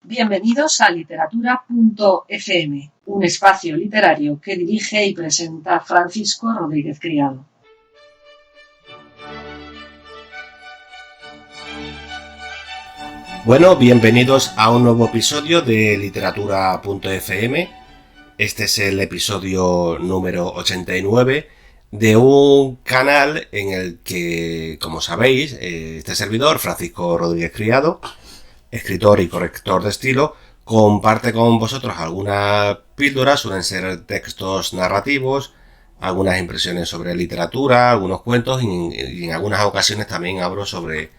Bienvenidos a literatura.fm, un espacio literario que dirige y presenta Francisco Rodríguez Criado. Bueno, bienvenidos a un nuevo episodio de literatura.fm. Este es el episodio número 89 de un canal en el que, como sabéis, este servidor, Francisco Rodríguez Criado, escritor y corrector de estilo, comparte con vosotros algunas píldoras, suelen ser textos narrativos, algunas impresiones sobre literatura, algunos cuentos y en algunas ocasiones también hablo sobre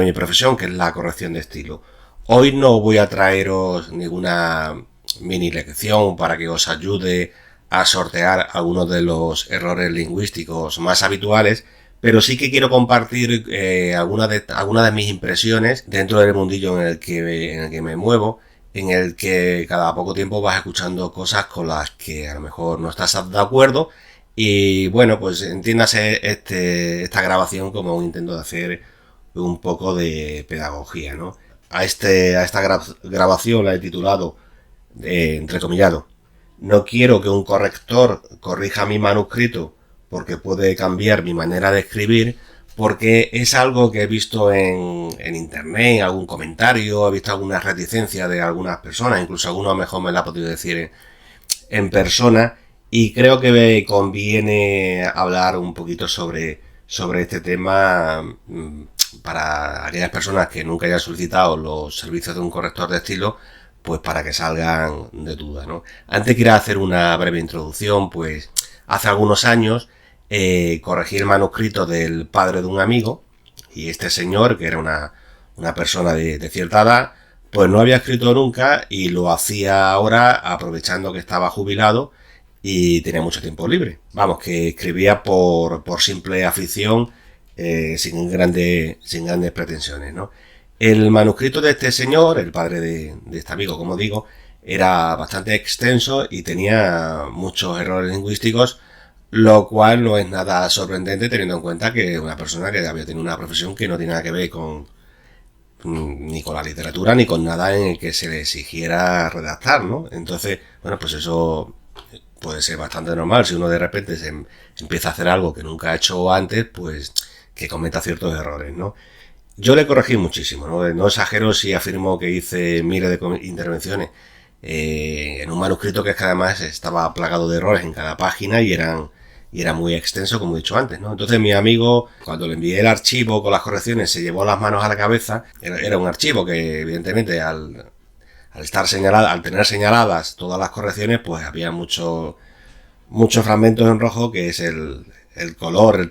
mi profesión, que es la corrección de estilo. Hoy no voy a traeros ninguna mini lección para que os ayude a sortear algunos de los errores lingüísticos más habituales, pero sí que quiero compartir algunas de mis impresiones dentro del mundillo en el que me muevo, en el que cada poco tiempo vas escuchando cosas con las que a lo mejor no estás de acuerdo. Y bueno, pues entiéndase esta grabación como un intento de hacer un poco de pedagogía, ¿no? A esta grabación la he titulado, entrecomillado, no quiero que un corrector corrija mi manuscrito porque puede cambiar mi manera de escribir, porque es algo que he visto en internet, en algún comentario, he visto alguna reticencia de algunas personas, incluso algunos mejor me la ha podido decir en persona, y creo que me conviene hablar un poquito sobre este tema para aquellas personas que nunca hayan solicitado los servicios de un corrector de estilo, pues para que salgan de duda, ¿no? Antes quiero hacer una breve introducción. Pues hace algunos años corregí el manuscrito del padre de un amigo, y este señor, que era una persona de cierta edad, pues no había escrito nunca y lo hacía ahora aprovechando que estaba jubilado y tenía mucho tiempo libre. Vamos, que escribía por simple afición, sin grandes pretensiones, ¿no? El manuscrito de este señor, el padre de este amigo, como digo, era bastante extenso y tenía muchos errores lingüísticos, lo cual no es nada sorprendente teniendo en cuenta que una persona que había tenido una profesión que no tiene nada que ver ni con la literatura ni con nada en el que se le exigiera redactar, ¿no? Entonces, bueno, pues eso puede ser bastante normal. Si uno de repente se empieza a hacer algo que nunca ha hecho antes, pues que cometa ciertos errores, ¿no? Yo le corregí muchísimo, ¿no? No exagero si afirmo que hice miles de intervenciones en un manuscrito que es que además estaba plagado de errores en cada página y era muy extenso, como he dicho antes, ¿no? Entonces mi amigo, cuando le envié el archivo con las correcciones, se llevó las manos a la cabeza. Era un archivo que evidentemente al tener señaladas todas las correcciones, pues había muchos fragmentos en rojo, que es el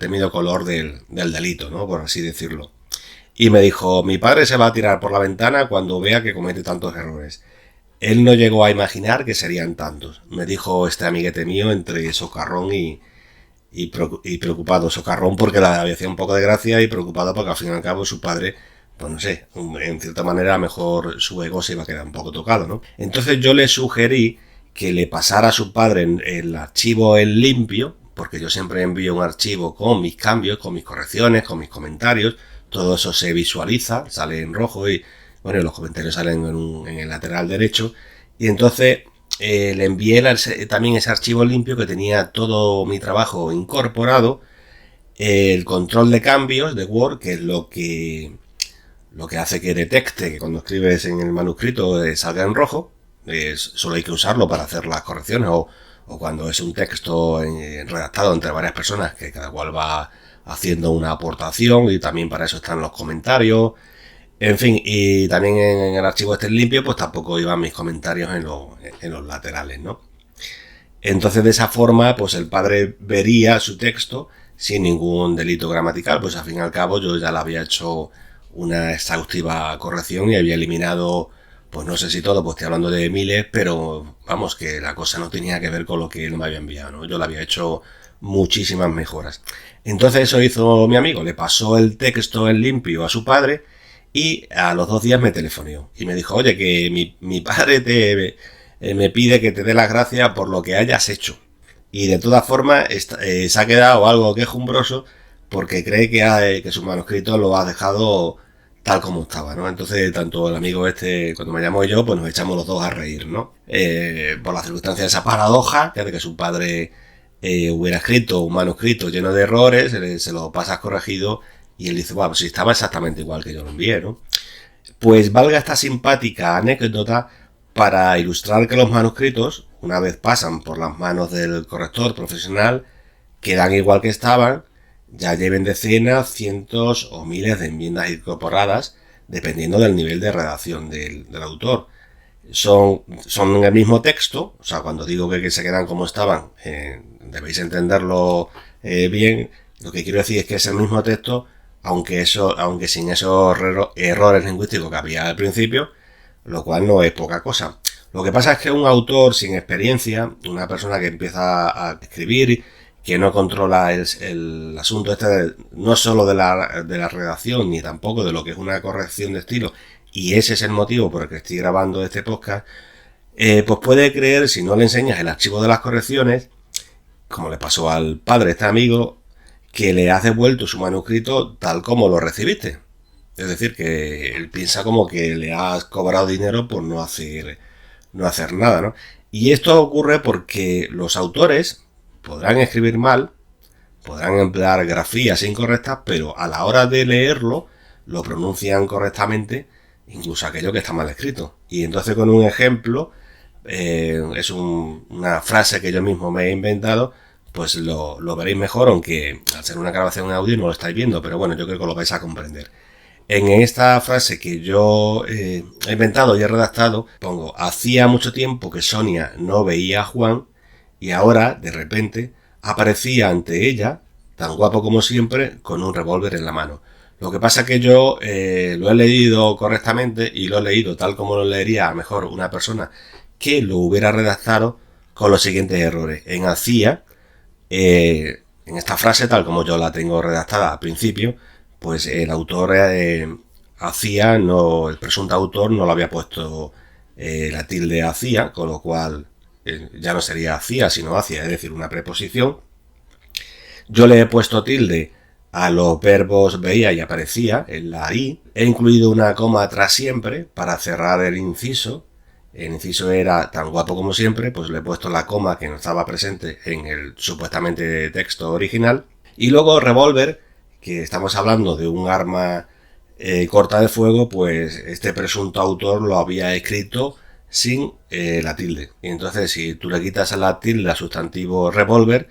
temido color del delito, ¿no? Por así decirlo. Y me dijo: mi padre se va a tirar por la ventana cuando vea que comete tantos errores. Él no llegó a imaginar que serían tantos, me dijo este amiguete mío, entre socarrón y preocupado. Socarrón porque le hacía un poco de gracia, y preocupado porque al fin y al cabo su padre, pues no sé, en cierta manera a lo mejor su ego se iba a quedar un poco tocado, ¿no? Entonces yo le sugerí que le pasara a su padre el archivo en limpio, porque yo siempre envío un archivo con mis cambios, con mis correcciones, con mis comentarios. Todo eso se visualiza, sale en rojo y bueno, los comentarios salen en el lateral derecho. Y entonces le envié también ese archivo limpio que tenía todo mi trabajo incorporado, el control de cambios de Word, que es lo que hace que detecte que cuando escribes en el manuscrito salga en rojo. Solo hay que usarlo para hacer las correcciones o cuando es un texto redactado entre varias personas, que cada cual va haciendo una aportación, y también para eso están los comentarios. En fin, y también en el archivo este limpio, pues tampoco iban mis comentarios en los laterales, ¿no? Entonces, de esa forma, pues el padre vería su texto sin ningún delito gramatical. Pues al fin y al cabo yo ya le había hecho una exhaustiva corrección y había eliminado, pues no sé si todo, pues estoy hablando de miles, pero vamos, que la cosa no tenía que ver con lo que él me había enviado, ¿no? Yo le había hecho muchísimas mejoras. Entonces eso hizo mi amigo, le pasó el texto en limpio a su padre, y a los 2 días me telefonó y me dijo: oye, que mi padre me pide que te dé las gracias por lo que hayas hecho. Y de todas formas se ha quedado algo quejumbroso porque cree que su manuscrito lo ha dejado tal como estaba, ¿no? Entonces, tanto el amigo este, cuando me llamó yo, pues nos echamos los dos a reír, ¿no? Por la circunstancia de esa paradoja, de que su padre hubiera escrito un manuscrito lleno de errores, se lo pasas corregido, y él dice, bueno, pues si estaba exactamente igual que yo lo envié, ¿no? Pues valga esta simpática anécdota para ilustrar que los manuscritos, una vez pasan por las manos del corrector profesional, quedan igual que estaban, ya lleven decenas, cientos o miles de enmiendas incorporadas, dependiendo del nivel de redacción del autor. Son el mismo texto, o sea, cuando digo que se quedan como estaban, debéis entenderlo bien. Lo que quiero decir es que es el mismo texto, aunque sin esos errores lingüísticos que había al principio, lo cual no es poca cosa. Lo que pasa es que un autor sin experiencia, una persona que empieza a escribir, que no controla el asunto no solo de la redacción, ni tampoco de lo que es una corrección de estilo, y ese es el motivo por el que estoy grabando este podcast, pues puede creer, si no le enseñas el archivo de las correcciones, como le pasó al padre de este amigo, que le has devuelto su manuscrito tal como lo recibiste. Es decir, que él piensa como que le has cobrado dinero por no hacer nada, ¿no? Y esto ocurre porque los autores podrán escribir mal, podrán emplear grafías incorrectas, pero a la hora de leerlo, lo pronuncian correctamente, incluso aquello que está mal escrito. Y entonces con un ejemplo, es una frase que yo mismo me he inventado, pues lo veréis mejor, aunque al ser una grabación en audio no lo estáis viendo, pero bueno, yo creo que lo vais a comprender. En esta frase que yo he inventado y he redactado, pongo, hacía mucho tiempo que Sonia no veía a Juan, y ahora, de repente, aparecía ante ella, tan guapo como siempre, con un revólver en la mano. Lo que pasa es que yo lo he leído correctamente y lo he leído tal como lo leería a lo mejor una persona que lo hubiera redactado con los siguientes errores. En hacía, en esta frase, tal como yo la tengo redactada al principio, pues el autor hacía, el presunto autor no lo había puesto la tilde hacía, con lo cual ya no sería hacía, sino hacia, es decir, una preposición. Yo le he puesto tilde a los verbos veía y aparecía en la i. He incluido una coma tras siempre para cerrar el inciso. El inciso era tan guapo como siempre, pues le he puesto la coma que no estaba presente en el supuestamente texto original. Y luego revólver, que estamos hablando de un arma corta de fuego, pues este presunto autor lo había escrito sin la tilde. Y entonces, si tú le quitas a la tilde al sustantivo revólver,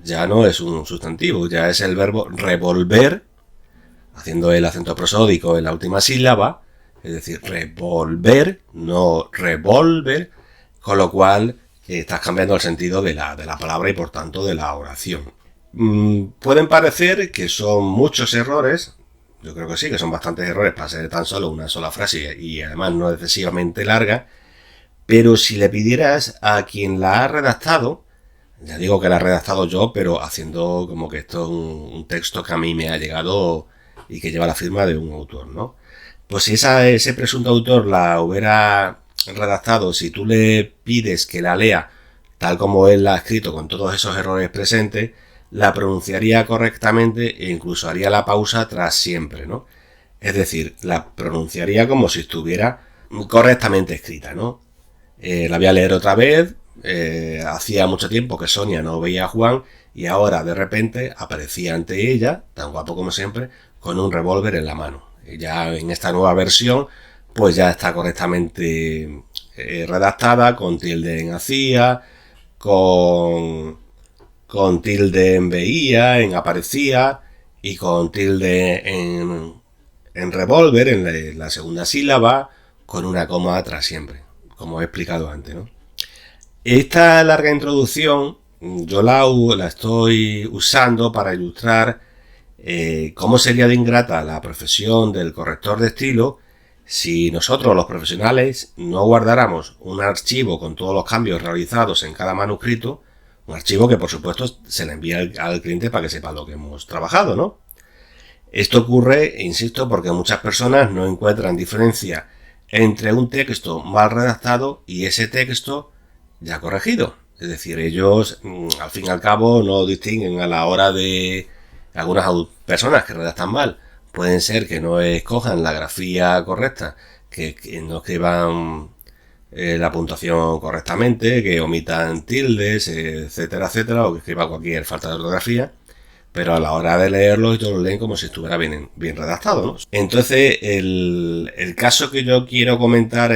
ya no es un sustantivo, ya es el verbo revolver, haciendo el acento prosódico en la última sílaba, es decir, revolver, no revolver, con lo cual estás cambiando el sentido de la palabra y por tanto de la oración. Pueden parecer que son muchos errores. Yo creo que sí, que son bastantes errores para ser tan solo una sola frase y además no excesivamente larga. Pero si le pidieras a quien la ha redactado, ya digo que la he redactado yo, pero haciendo como que esto es un texto que a mí me ha llegado y que lleva la firma de un autor, ¿no? Pues si ese presunto autor la hubiera redactado, si tú le pides que la lea tal como él la ha escrito con todos esos errores presentes, la pronunciaría correctamente e incluso haría la pausa tras siempre, ¿no? Es decir, la pronunciaría como si estuviera correctamente escrita, ¿no? La voy a leer otra vez. Hacía mucho tiempo que Sonia no veía a Juan y ahora de repente aparecía ante ella, tan guapo como siempre, con un revólver en la mano. Y ya en esta nueva versión, pues ya está correctamente redactada, con tilde en hacía, con tilde en veía, en aparecía y con tilde en revólver, en la segunda sílaba, con una coma tras siempre, como he explicado antes, ¿no? Esta larga introducción yo la estoy usando para ilustrar cómo sería de ingrata la profesión del corrector de estilo si nosotros los profesionales no guardáramos un archivo con todos los cambios realizados en cada manuscrito, un archivo que por supuesto se le envía al cliente para que sepa lo que hemos trabajado, ¿no? Esto ocurre, insisto, porque muchas personas no encuentran diferencia entre un texto mal redactado y ese texto ya corregido. Es decir, ellos al fin y al cabo no distinguen a la hora de algunas personas que redactan mal pueden ser que no escojan la grafía correcta, que no escriban la puntuación correctamente, que omitan tildes, etcétera, etcétera, o que escriban cualquier falta de ortografía, pero a la hora de leerlo ellos lo leen como si estuviera bien redactado, ¿no? Entonces, el caso que yo quiero comentar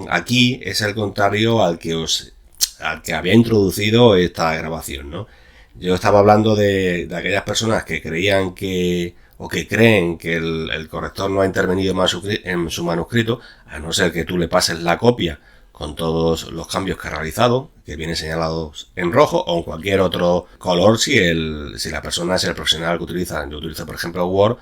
aquí es el contrario al que había introducido esta grabación, ¿no? Yo estaba hablando de aquellas personas que creían que creen que el corrector no ha intervenido en su manuscrito, a no ser que tú le pases la copia con todos los cambios que ha realizado, que vienen señalados en rojo o en cualquier otro color si la persona es el profesional que utiliza. Yo utilizo, por ejemplo, Word,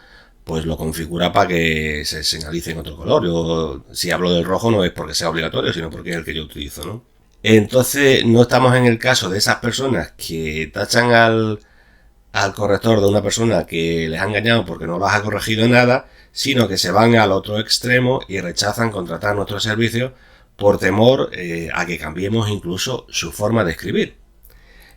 pues lo configura para que se señalice en otro color. Yo, si hablo del rojo, no es porque sea obligatorio, sino porque es el que yo utilizo, ¿no? Entonces, no estamos en el caso de esas personas que tachan al corrector de una persona que les ha engañado porque no las ha corregido nada, sino que se van al otro extremo y rechazan contratar nuestros servicios por temor a que cambiemos incluso su forma de escribir.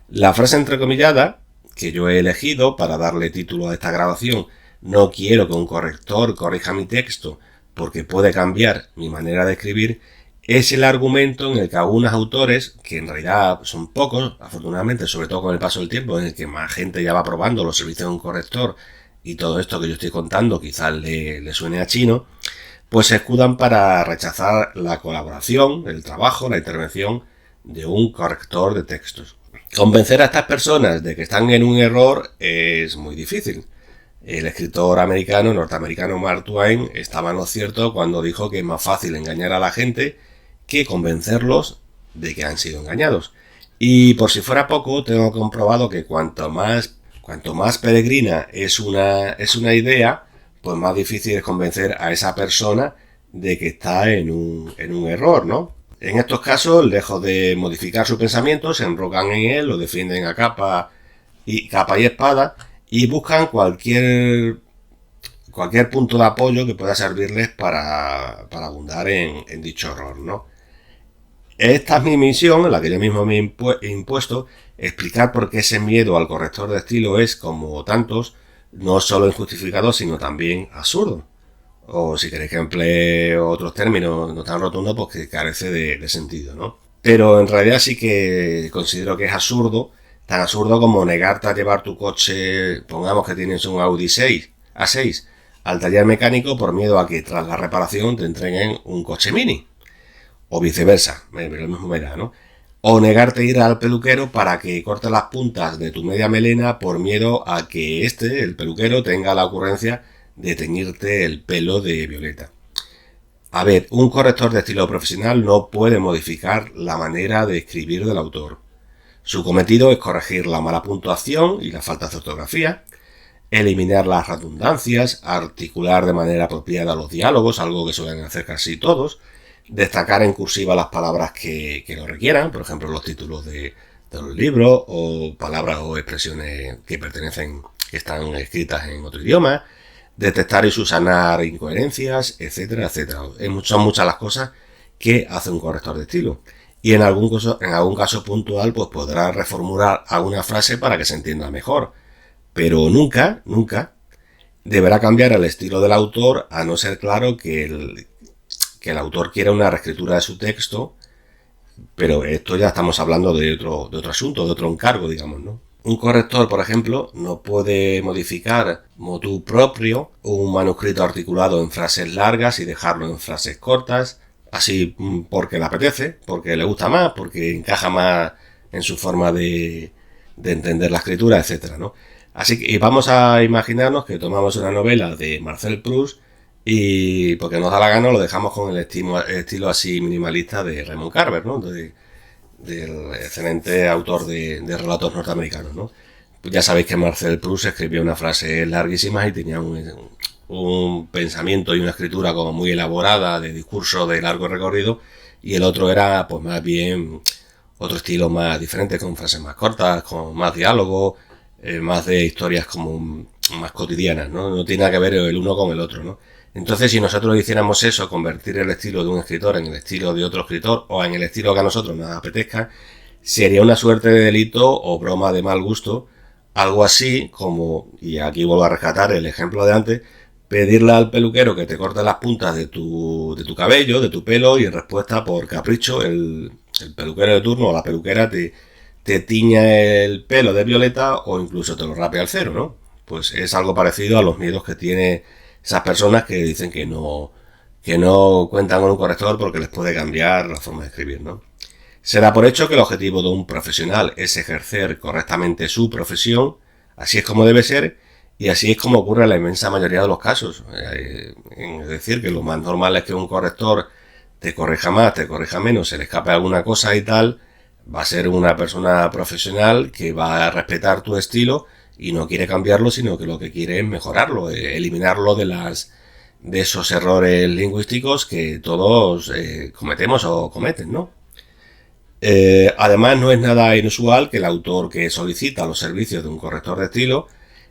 La frase entrecomillada que yo he elegido para darle título a esta grabación, no quiero que un corrector corrija mi texto porque puede cambiar mi manera de escribir, es el argumento en el que algunos autores, que en realidad son pocos, afortunadamente, sobre todo con el paso del tiempo, en el que más gente ya va probando los servicios de un corrector y todo esto que yo estoy contando quizás le suene a chino, pues se escudan para rechazar la colaboración, el trabajo, la intervención de un corrector de textos. Convencer a estas personas de que están en un error es muy difícil. El escritor norteamericano Mark Twain estaba en lo cierto cuando dijo que es más fácil engañar a la gente que convencerlos de que han sido engañados. Y por si fuera poco, tengo comprobado que cuanto más peregrina es una idea, pues más difícil es convencer a esa persona de que está en un error, ¿no? En estos casos, lejos de modificar su pensamiento, se enrocan en él, lo defienden a capa y espada y buscan cualquier punto de apoyo que pueda servirles para abundar en dicho error, ¿no? Esta es mi misión, la que yo mismo me he impuesto, explicar por qué ese miedo al corrector de estilo es, como tantos, no solo injustificado, sino también absurdo. O si queréis que emplee otros términos no tan rotundos, pues que carece de sentido, ¿no? Pero en realidad sí que considero que es absurdo, tan absurdo como negarte a llevar tu coche, pongamos que tienes un Audi A6, al taller mecánico por miedo a que tras la reparación te entreguen un coche Mini. O viceversa, lo mismo me da, ¿no? O negarte a ir al peluquero para que corte las puntas de tu media melena por miedo a que el peluquero, tenga la ocurrencia de teñirte el pelo de violeta. A ver, un corrector de estilo profesional no puede modificar la manera de escribir del autor. Su cometido es corregir la mala puntuación y las faltas de ortografía, eliminar las redundancias, articular de manera apropiada los diálogos, algo que suelen hacer casi todos, destacar en cursiva las palabras que lo requieran, por ejemplo los títulos de los libros o palabras o expresiones que están escritas en otro idioma, detectar y subsanar incoherencias, etcétera, etcétera. Son muchas las cosas que hace un corrector de estilo. Y en algún caso puntual, pues podrá reformular alguna frase para que se entienda mejor. Pero nunca deberá cambiar el estilo del autor, a no ser claro que el autor quiera una reescritura de su texto, pero esto ya estamos hablando de otro asunto, de otro encargo, digamos, ¿no? Un corrector, por ejemplo, no puede modificar motu proprio un manuscrito articulado en frases largas y dejarlo en frases cortas, así porque le apetece, porque le gusta más, porque encaja más en su forma de entender la escritura, etcétera, ¿no? Así que vamos a imaginarnos que tomamos una novela de Marcel Proust y porque nos da la gana lo dejamos con el estilo así minimalista de Raymond Carver, ¿no? Del excelente autor de relatos norteamericanos, ¿no? Pues ya sabéis que Marcel Proust escribió unas frases larguísimas y tenía un pensamiento y una escritura como muy elaborada, de discurso de largo recorrido, y el otro era pues más bien otro estilo más diferente, con frases más cortas, con más diálogo, más de historias como más cotidianas, ¿no? No tiene nada que ver el uno con el otro, ¿no? Entonces, si nosotros hiciéramos eso, convertir el estilo de un escritor en el estilo de otro escritor o en el estilo que a nosotros nos apetezca, sería una suerte de delito o broma de mal gusto, algo así como, y aquí vuelvo a rescatar el ejemplo de antes, pedirle al peluquero que te corte las puntas de tu cabello, de tu pelo, y en respuesta, por capricho, el peluquero de turno o la peluquera te tiña el pelo de violeta o incluso te lo rape al cero, ¿no? Pues es algo parecido a los miedos que tiene esas personas que dicen que no cuentan con un corrector porque les puede cambiar la forma de escribir, ¿no? Se da por hecho que el objetivo de un profesional es ejercer correctamente su profesión, así es como debe ser, y así es como ocurre en la inmensa mayoría de los casos. Es decir, que lo más normal es que un corrector te corrija más, te corrija menos, se le escape alguna cosa y tal, va a ser una persona profesional que va a respetar tu estilo y no quiere cambiarlo, sino que lo que quiere es mejorarlo, eliminarlo de esos errores lingüísticos que todos cometemos o cometen, ¿no? Además, no es nada inusual que el autor que solicita los servicios de un corrector de estilo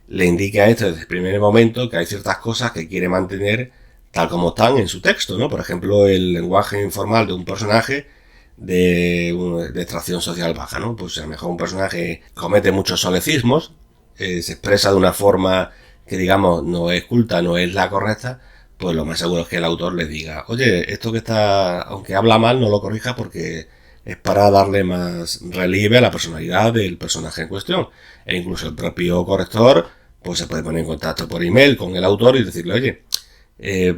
le indique a este desde el primer momento que hay ciertas cosas que quiere mantener tal como están en su texto, ¿no? Por ejemplo, el lenguaje informal de un personaje de extracción social baja, ¿no? Pues a lo mejor un personaje comete muchos solecismos, se expresa de una forma que, digamos, no es culta, no es la correcta, pues lo más seguro es que el autor le diga, oye, esto que está, aunque habla mal, no lo corrija porque es para darle más relieve a la personalidad del personaje en cuestión. E incluso el propio corrector pues se puede poner en contacto por email con el autor y decirle, oye,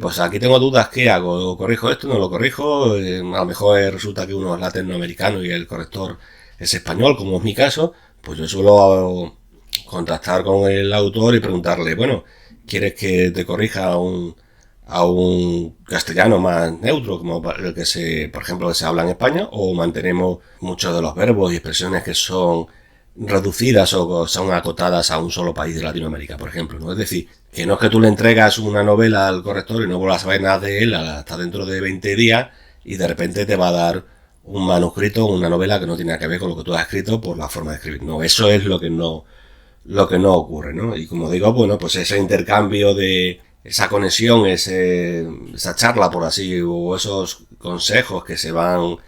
pues aquí tengo dudas, ¿qué hago? ¿Corrijo esto? ¿No lo corrijo? A lo mejor resulta que uno es latinoamericano y el corrector es español, como es mi caso. Pues yo suelo contactar con el autor y preguntarle, bueno, ¿quieres que te corrija a un castellano más neutro, como el que por ejemplo, que se habla en España, o mantenemos muchos de los verbos y expresiones que son reducidas o son acotadas a un solo país de Latinoamérica, por ejemplo, ¿no? Es decir, que no es que tú le entregas una novela al corrector y no vuelvas a saber nada de él hasta dentro de 20 días y de repente te va a dar un manuscrito o una novela que no tiene nada que ver con lo que tú has escrito por la forma de escribir. No, eso es lo que no ocurre, ¿no? Y como digo, bueno, pues ese intercambio de esa conexión, esa charla, por así, o esos consejos que se van,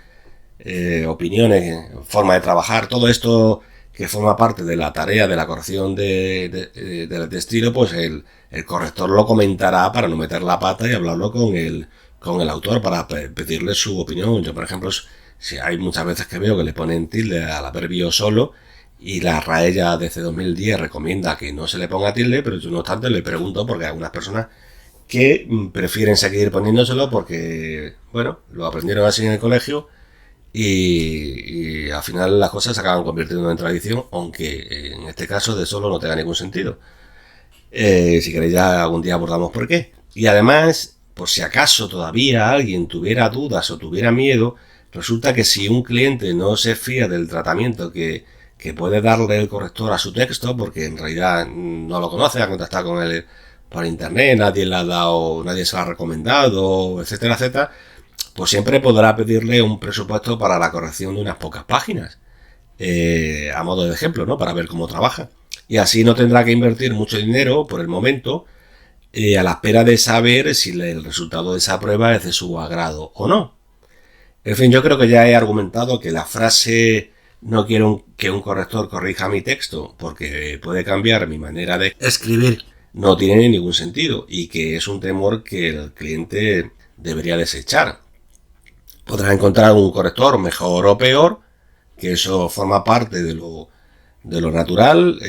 opiniones, forma de trabajar, todo esto que forma parte de la tarea de la corrección de estilo, pues el corrector lo comentará para no meter la pata y hablarlo con el autor para pedirle su opinión. Yo, por ejemplo, si hay muchas veces que veo que le ponen tilde al adverbio solo, y la RAE ya desde 2010 recomienda que no se le ponga tilde, pero yo no obstante le pregunto porque hay algunas personas que prefieren seguir poniéndoselo porque, bueno, lo aprendieron así en el colegio y al final las cosas se acaban convirtiendo en tradición, aunque en este caso de solo no tenga ningún sentido. Si queréis ya algún día abordamos por qué. Y además, por si acaso todavía alguien tuviera dudas o tuviera miedo, resulta que si un cliente no se fía del tratamiento que puede darle el corrector a su texto, porque en realidad no lo conoce, ha contactado con él por internet, nadie le ha dado, nadie se lo ha recomendado, etcétera, etcétera, pues siempre podrá pedirle un presupuesto para la corrección de unas pocas páginas, a modo de ejemplo, ¿no? Para ver cómo trabaja. Y así no tendrá que invertir mucho dinero por el momento, a la espera de saber si el resultado de esa prueba es de su agrado o no. En fin, yo creo que ya he argumentado que la frase no quiero que un corrector corrija mi texto porque puede cambiar mi manera de escribir no tiene ningún sentido y que es un temor que el cliente debería desechar. Podrá encontrar un corrector mejor o peor, que eso forma parte de lo natural,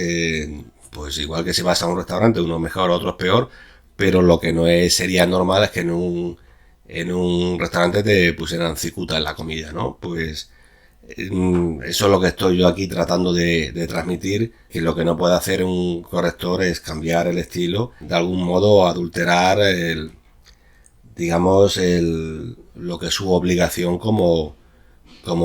pues igual que si vas a un restaurante uno es mejor, otro es peor, pero lo que no sería normal es que en un restaurante te pusieran cicuta en la comida, ¿no? Pues eso es lo que estoy yo aquí tratando de transmitir, que lo que no puede hacer un corrector es cambiar el estilo, de algún modo adulterar lo que es su obligación como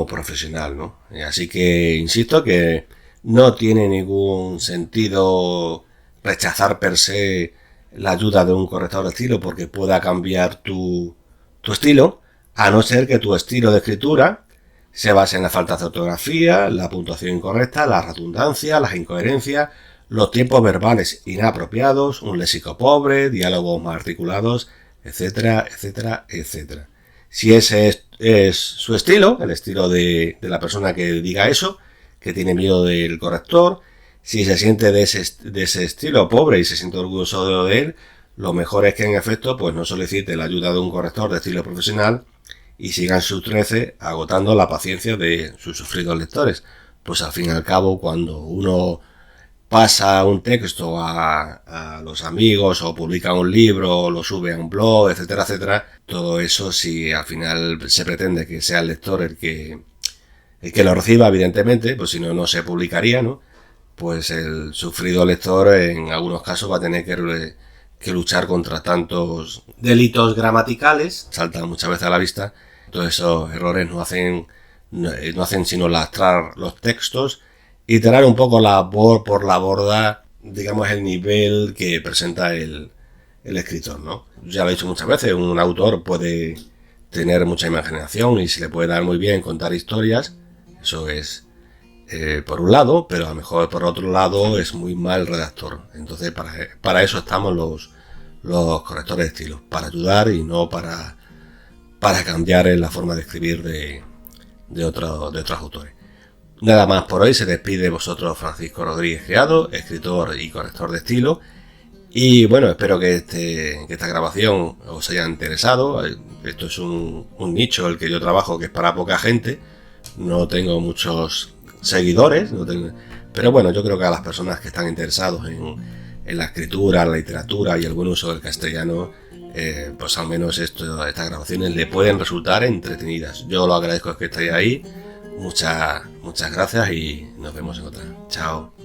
profesional, ¿no? Así que insisto que no tiene ningún sentido rechazar per se la ayuda de un corrector de estilo porque pueda cambiar tu estilo, a no ser que tu estilo de escritura se basa en la falta de ortografía, la puntuación incorrecta, la redundancia, las incoherencias, los tiempos verbales inapropiados, un léxico pobre, diálogos mal articulados, etcétera, etcétera, etcétera. Si ese es su estilo, el estilo de la persona que diga eso, que tiene miedo del corrector, si se siente de ese estilo pobre y se siente orgulloso de él, lo mejor es que en efecto pues no solicite la ayuda de un corrector de estilo profesional y sigan sus 13 agotando la paciencia de sus sufridos lectores. Pues al fin y al cabo, cuando uno pasa un texto a los amigos o publica un libro o lo sube a un blog, etcétera, etcétera, todo eso, si al final se pretende que sea el lector el que lo reciba, evidentemente, pues si no, no se publicaría, ¿no? Pues el sufrido lector en algunos casos va a tener que luchar contra tantos delitos gramaticales, saltan muchas veces a la vista. Todos esos errores no hacen sino lastrar los textos y tirar un poco por la borda, digamos, el nivel que presenta el escritor, ¿no? Ya lo he dicho muchas veces, un autor puede tener mucha imaginación y se le puede dar muy bien contar historias, eso es por un lado, pero a lo mejor por otro lado es muy mal redactor. Entonces para eso estamos los correctores de estilo, para ayudar y no para cambiar la forma de escribir de otros autores. Nada más por hoy, se despide vosotros Francisco Rodríguez Criado, escritor y corrector de estilo. Y bueno, espero que esta grabación os haya interesado. Esto es un nicho el que yo trabajo, que es para poca gente. No tengo muchos seguidores, pero bueno, yo creo que a las personas que están interesados en la escritura, la literatura y el buen uso del castellano, pues al menos estas grabaciones le pueden resultar entretenidas. Yo lo agradezco que estéis ahí. Muchas gracias y nos vemos en otra. Chao.